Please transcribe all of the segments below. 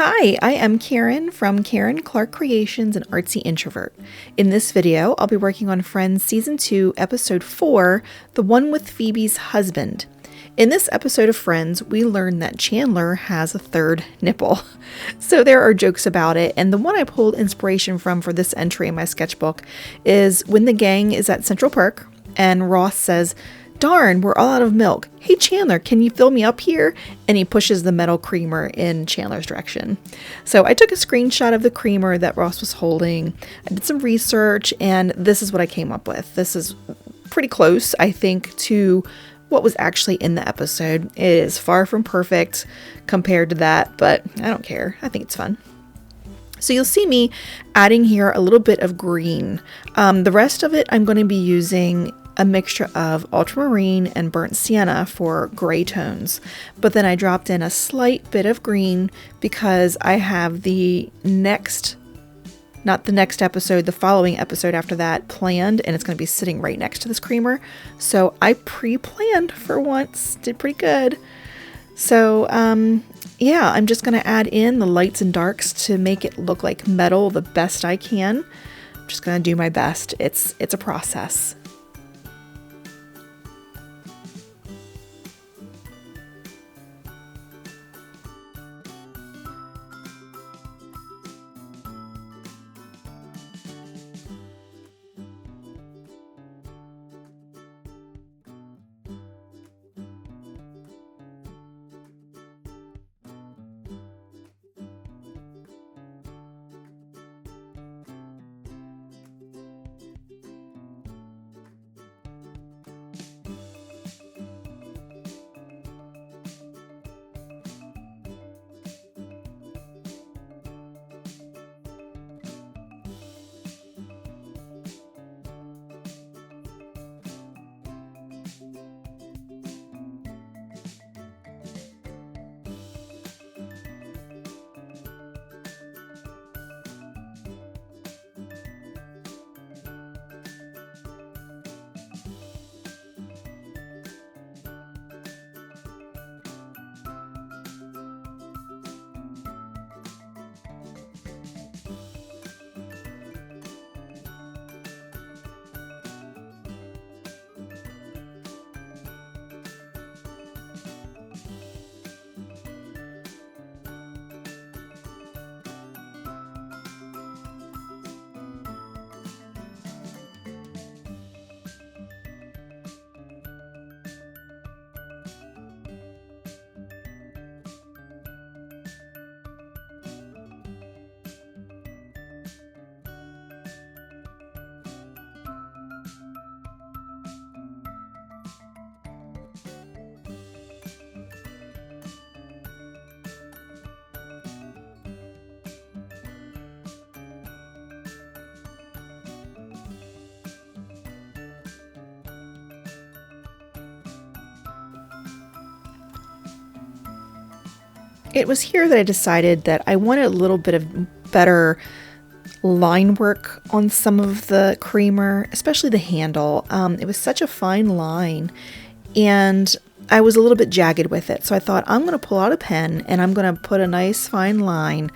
Hi, I am Karen from Karen Clark Creations and Artsy Introvert. In this video, I'll be working on Friends Season 2, Episode 4, the one with Phoebe's husband. In this episode of Friends, we learn that Chandler has a third nipple. So there are jokes about it, and the one I pulled inspiration from for this entry in my sketchbook is when the gang is at Central Park, and Ross says, "Darn, we're all out of milk. Hey Chandler, can you fill me up here?" And he pushes the metal creamer in Chandler's direction. So I took a screenshot of the creamer that Ross was holding. I did some research, and this is what I came up with. This is pretty close, I think, to what was actually in the episode. It is far from perfect compared to that, but I don't care. I think it's fun. So you'll see me adding here a little bit of green. The rest of it, I'm going to be using a mixture of ultramarine and burnt sienna for gray tones. But then I dropped in a slight bit of green because I have the following episode after that planned, and it's going to be sitting right next to this creamer. So I pre-planned for once, did pretty good. So yeah, I'm just going to add in the lights and darks to make it look like metal the best I can. I'm just going to do my best. It's a process. It was here that I decided that I wanted a little bit of better line work on some of the creamer, especially the handle. It was such a fine line, and I was a little bit jagged with it. So I thought, I'm going to pull out a pen and I'm going to put a nice fine line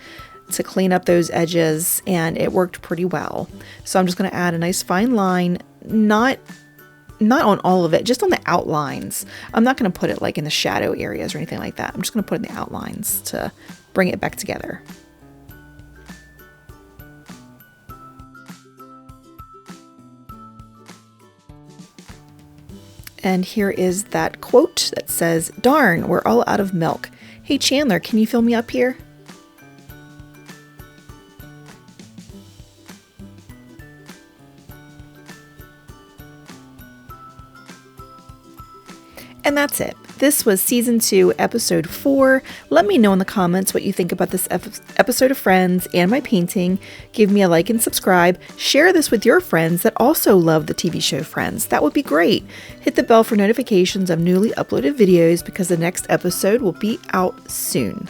to clean up those edges, and it worked pretty well. So I'm just going to add a nice fine line, not on all of it, just on the outlines. I'm not going to put it like in the shadow areas or anything like that. I'm just going to put it in the outlines to bring it back together. And here is that quote that says, "Darn, we're all out of milk. Hey Chandler, can you fill me up here?" And that's it. This was Season 2, Episode 4. Let me know in the comments what you think about this episode of Friends and my painting. Give me a like and subscribe. Share this with your friends that also love the TV show Friends. That would be great. Hit the bell for notifications of newly uploaded videos because the next episode will be out soon.